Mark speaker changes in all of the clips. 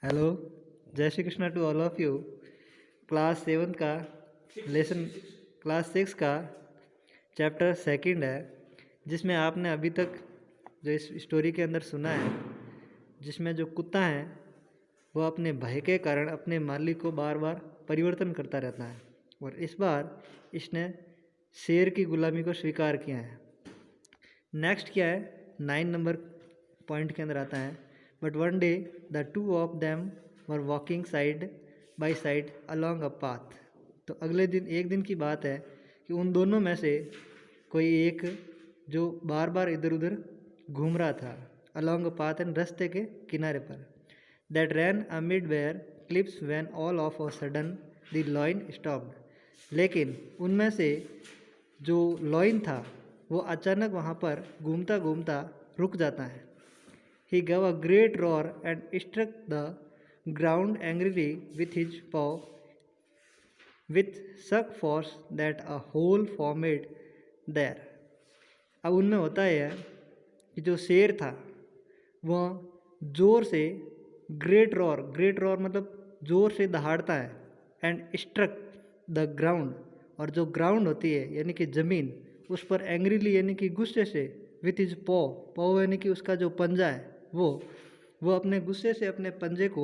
Speaker 1: Hello, Jai Shri Krishna to all of you. Class 7 का lesson class 6 का chapter second है, जिसमें आपने अभी तक जो इस स्टोरी के अंदर सुना है, जिसमें जो कुत्ता है वो अपने भय के कारण अपने मालिक को बार बार परिवर्तन करता रहता है और इस बार इसने शेर की गुलामी को स्वीकार किया है। नेक्स्ट क्या है, 9 नंबर पॉइंट के अंदर आता है, but one day the two of them were walking side by side along a path. तो अगले दिन, एक दिन की बात है कि उन दोनों में से कोई एक जो बार बार इधर उधर घूम रहा था अलॉन्ग अ पाथ एंड रास्ते के किनारे पर, that ran amid where clips when all of a sudden the lion stopped. लेकिन उनमें से जो लॉइन था वो अचानक वहाँ पर घूमता घूमता रुक जाता है। He gave a great roar and struck the ground angrily with his paw with such force that a hole formed there. अब उनमें होता है कि जो शेर था वह जोर से ग्रेट रॉर मतलब जोर से दहाड़ता है, एंड स्ट्रक द ग्राउंड, और जो ग्राउंड होती है यानी कि ज़मीन, उस पर एंग्रीली यानी कि गुस्से से, विथ इज पॉ यानी कि उसका जो पंजा है वो अपने गुस्से से अपने पंजे को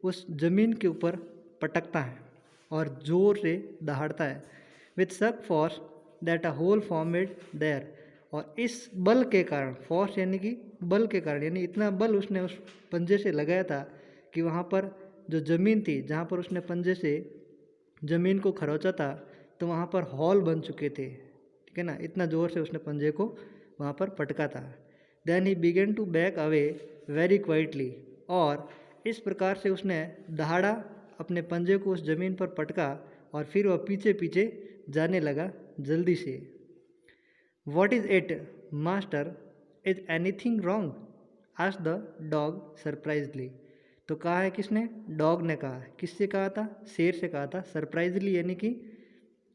Speaker 1: उस ज़मीन के ऊपर पटकता है और ज़ोर से दहाड़ता है, with such force that a hole formed there. और इस बल के कारण, फोर्स यानी कि बल के कारण, यानी इतना बल उसने उस पंजे से लगाया था कि वहाँ पर जो ज़मीन थी जहाँ पर उसने पंजे से ज़मीन को खरोचा था तो वहाँ पर हॉल बन चुके थे, ठीक है ना, इतना ज़ोर से उसने पंजे को वहाँ पर पटका था। Then he began to back away very quietly, और इस प्रकार से उसने दहाड़ा, अपने पंजे को उस ज़मीन पर पटका और फिर वह पीछे पीछे जाने लगा जल्दी से। What is it master, is anything wrong, asked the dog सरप्राइजली। तो कहा है किसने? डॉग ने कहा। किससे कहा था? शेर से कहा था, सरप्राइजली यानी कि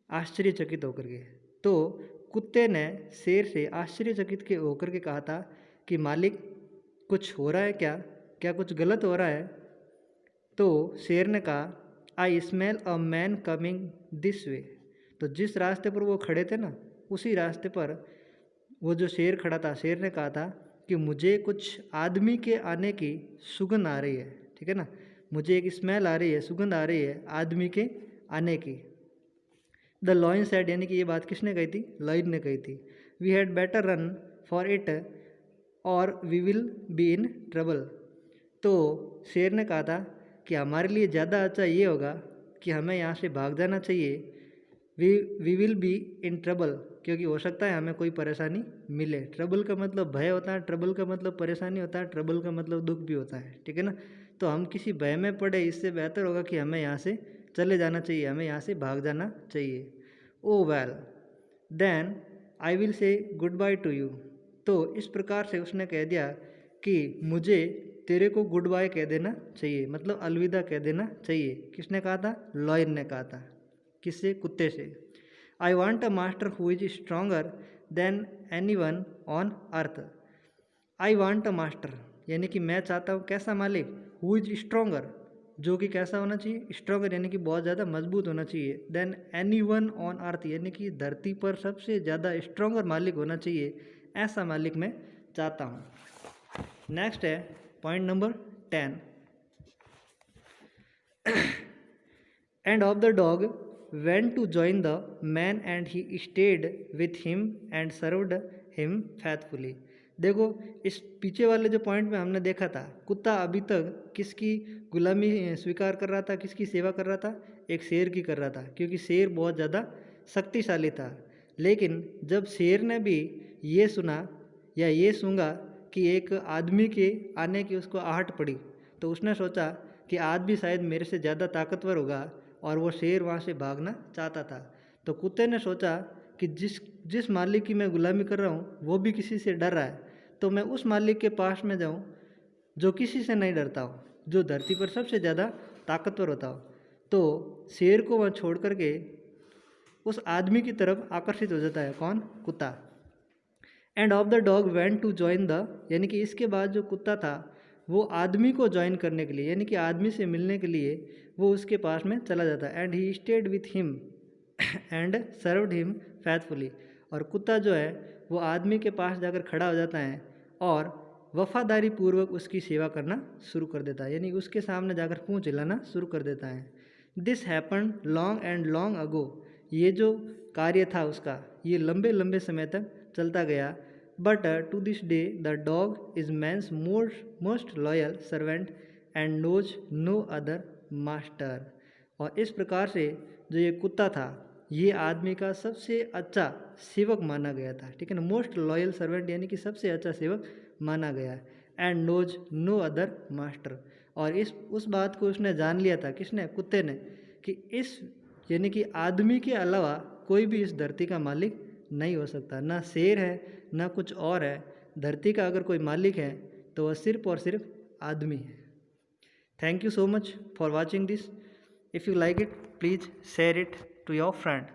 Speaker 1: आश्चर्यचकित होकर के। तो कुत्ते ने शेर से आश्चर्यचकित के होकर के कहा था कि मालिक कुछ हो रहा है क्या, क्या कुछ गलत हो रहा है? तो शेर ने कहा, I smell a man coming this way. तो जिस रास्ते पर वो खड़े थे ना, उसी रास्ते पर वो जो शेर खड़ा था, शेर ने कहा था कि मुझे कुछ आदमी के आने की सुगंध आ रही है, ठीक है ना, मुझे एक स्मेल आ रही है, सुगंध आ रही है आदमी के आने की। द लॉइन सेड, यानी कि ये बात किसने कही थी? लॉइन ने कही थी। We had better run for it or we will be in trouble. तो शेर ने कहा था कि हमारे लिए ज़्यादा अच्छा ये होगा कि हमें यहाँ से भाग जाना चाहिए। We will be in trouble, क्योंकि हो सकता है हमें कोई परेशानी मिले। ट्रबल का मतलब भय होता है, ट्रबल का मतलब परेशानी होता है, ट्रबल का मतलब दुख भी होता है, ठीक है ना। तो हम किसी भय में पड़े, इससे बेहतर होगा कि हमें यहाँ से चले जाना चाहिए, हमें यहाँ से भाग जाना चाहिए। Oh well then I will say goodbye to you. तो इस प्रकार से उसने कह दिया कि मुझे तेरे को गुड बाय कह देना चाहिए, मतलब अलविदा कह देना चाहिए। किसने कहा था? लॉयन ने कहा था। किससे? कुत्ते से। I want a master who is stronger then anyone on earth. I want a master यानी कि मैं चाहता हूँ कैसा मालिक? हु इज स्ट्रोंगर, जो कि कैसा होना चाहिए? स्ट्रोंगर यानी कि बहुत ज़्यादा मजबूत होना चाहिए। Than anyone on earth यानी कि धरती पर सबसे ज़्यादा स्ट्रोंगर मालिक होना चाहिए, ऐसा मालिक मैं चाहता हूँ। नेक्स्ट है point number 10। End of the dog went to join the man and he stayed with him and served him faithfully. देखो, इस पीछे वाले जो पॉइंट में हमने देखा था, कुत्ता अभी तक किसकी गुलामी स्वीकार कर रहा था, किसकी सेवा कर रहा था? एक शेर की कर रहा था, क्योंकि शेर बहुत ज़्यादा शक्तिशाली था। लेकिन जब शेर ने भी ये सुना या ये सूंघा कि एक आदमी के आने की उसको आहट पड़ी, तो उसने सोचा कि आदमी शायद मेरे से ज़्यादा ताकतवर होगा, और वो शेर वहाँ से भागना चाहता था। तो कुत्ते ने सोचा कि जिस मालिक की मैं गुलामी कर रहा हूँ वो भी किसी से डर रहा है, तो मैं उस मालिक के पास में जाऊँ जो किसी से नहीं डरता हो, जो धरती पर सबसे ज़्यादा ताकतवर होता हो। तो शेर को वह छोड़ करके उस आदमी की तरफ आकर्षित हो जाता है। कौन? कुत्ता। And of the dog went to join the, यानी कि इसके बाद जो कुत्ता था वो आदमी को ज्वाइन करने के लिए, यानी कि आदमी से मिलने के लिए वो उसके पास में चला जाता है। And he stayed with him and served him faithfully. और कुत्ता जो है वो आदमी के पास जाकर खड़ा हो जाता है और वफादारी पूर्वक उसकी सेवा करना शुरू कर देता है, यानी उसके सामने जाकर पूंछ हिलाना शुरू कर देता है। This happen long and long ago. ये जो कार्य था उसका ये लंबे लंबे समय तक चलता गया। But to this day the dog is man's most loyal servant and knows no other master. और इस प्रकार से जो ये कुत्ता था ये आदमी का सबसे अच्छा सेवक माना गया था, ठीक है ना। मोस्ट लॉयल सर्वेंट यानी कि सबसे अच्छा सेवक माना गया है। And knows no other master. और उस बात को उसने जान लिया था, किसने, कुत्ते ने, कि इस यानी कि आदमी के अलावा कोई भी इस धरती का मालिक नहीं हो सकता। ना शेर है ना कुछ और है। धरती का अगर कोई मालिक है तो वह सिर्फ और सिर्फ आदमी है। Thank you so much for watching this. If you like it please share it to your friend.